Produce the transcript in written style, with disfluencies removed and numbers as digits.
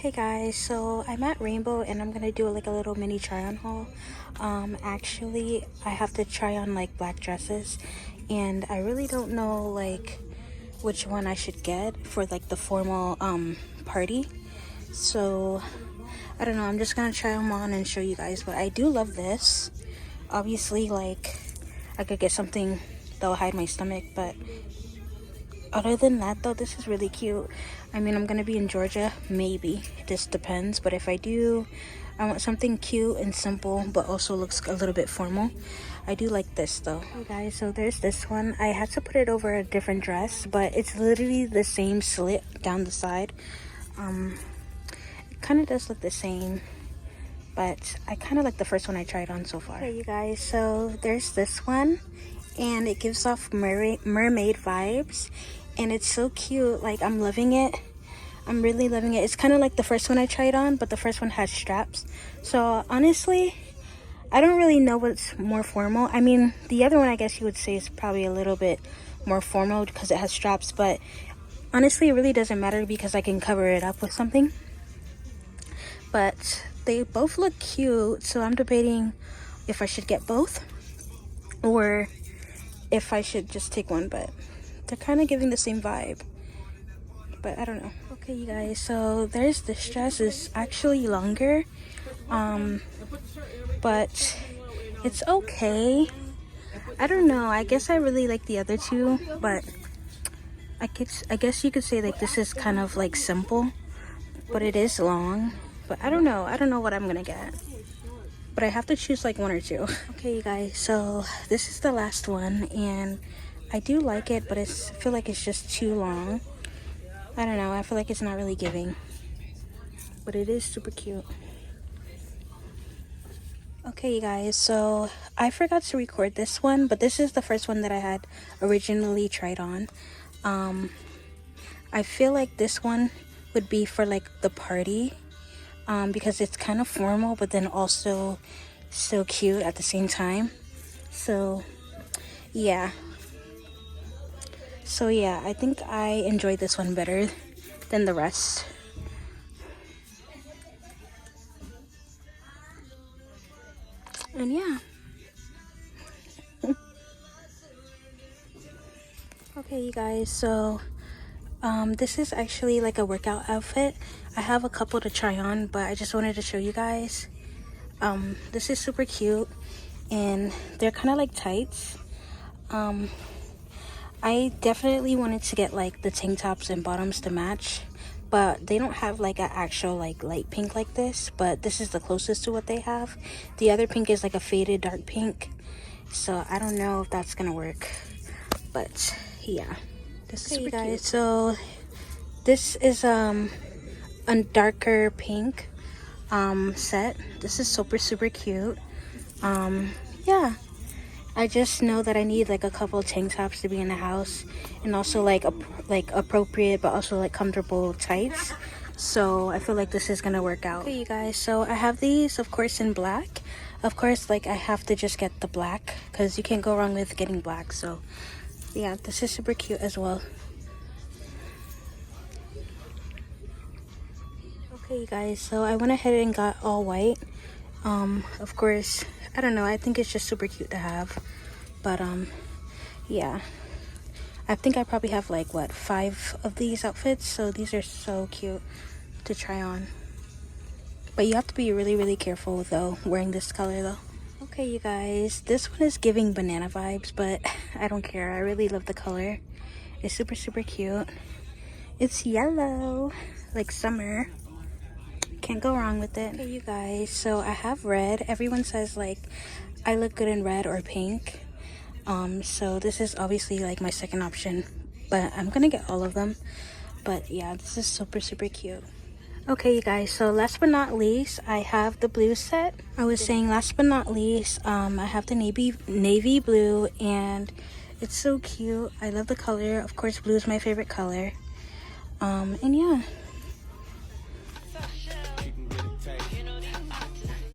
Hey guys, so I'm at Rainbow and I'm gonna do like a little mini try on haul. Actually I have to try on like black dresses and I really don't know like which one I should get for like the formal party. So I don't know, I'm just gonna try them on and show you guys, but I do love this. Obviously like I could get something that'll hide my stomach, but other than that though, this is really cute. I mean, I'm gonna be in Georgia, maybe, this depends, but if I do, I want something cute and simple but also looks a little bit formal. I do like this though. Hey guys, so there's this one. I had to put it over a different dress, but it's literally the same slit down the side. It kind of does look the same, but I kind of like the first one I tried on so far. Okay you guys, so there's this one and it gives off mermaid vibes and it's so cute. Like, I'm loving it. I'm really loving it. It's kind of like the first one I tried on, but the first one has straps. So honestly, I don't really know what's more formal. I mean, the other one I guess you would say is probably a little bit more formal because it has straps, but honestly it really doesn't matter because I can cover it up with something. But they both look cute, so I'm debating if I should get both or if I should just take one, but they're kind of giving the same vibe, but I don't know. Okay you guys, so there's this dress. Is actually longer, but it's okay. I don't know, I guess I really like the other two, but I guess you could say like this is kind of like simple, but it is long. But I don't know what I'm gonna get, but I have to choose like one or two. Okay you guys, so this is the last one and I do like it, but I feel like it's just too long. I don't know, I feel like it's not really giving, but it is super cute. Okay you guys, so I forgot to record this one, but this is the first one that I had originally tried on. I feel like this one would be for like the party, because it's kind of formal but then also so cute at the same time. So yeah, I think I enjoyed this one better than the rest. And yeah. Okay you guys, so this is actually like a workout outfit. I have a couple to try on, but I just wanted to show you guys. This is super cute and they're kind of like tights. I definitely wanted to get like the tank tops and bottoms to match, but they don't have like an actual like light pink like this, but this is the closest to what they have. The other pink is like a faded dark pink, so I don't know if that's gonna work, but yeah, this is super guys cute. So this is a darker pink set. This is super cute. Yeah, I just know that I need like a couple of tank tops to be in the house, and also like appropriate but also like comfortable tights. So I feel like this is gonna work out. Okay you guys, so I have these of course in black. Of course, like I have to just get the black because you can't go wrong with getting black. So yeah, this is super cute as well. Okay you guys, so I went ahead and got all white. Of course, I don't know, I think it's just super cute to have, but yeah, I think I probably have like what, 5 of these outfits, so these are so cute to try on. But you have to be really careful though wearing this color though. Okay you guys, this one is giving banana vibes, but I don't care. I really love the color. It's super cute. It's yellow, like summer. Can't go wrong with it. Okay you guys, so I have red. Everyone says like I look good in red or pink, so this is obviously like my second option, but I'm gonna get all of them. But yeah, this is super cute. Okay you guys, so last but not least, I have the blue set. I was saying last but not least, I have the navy blue, and it's so cute. I love the color. Of course, blue is my favorite color. And yeah,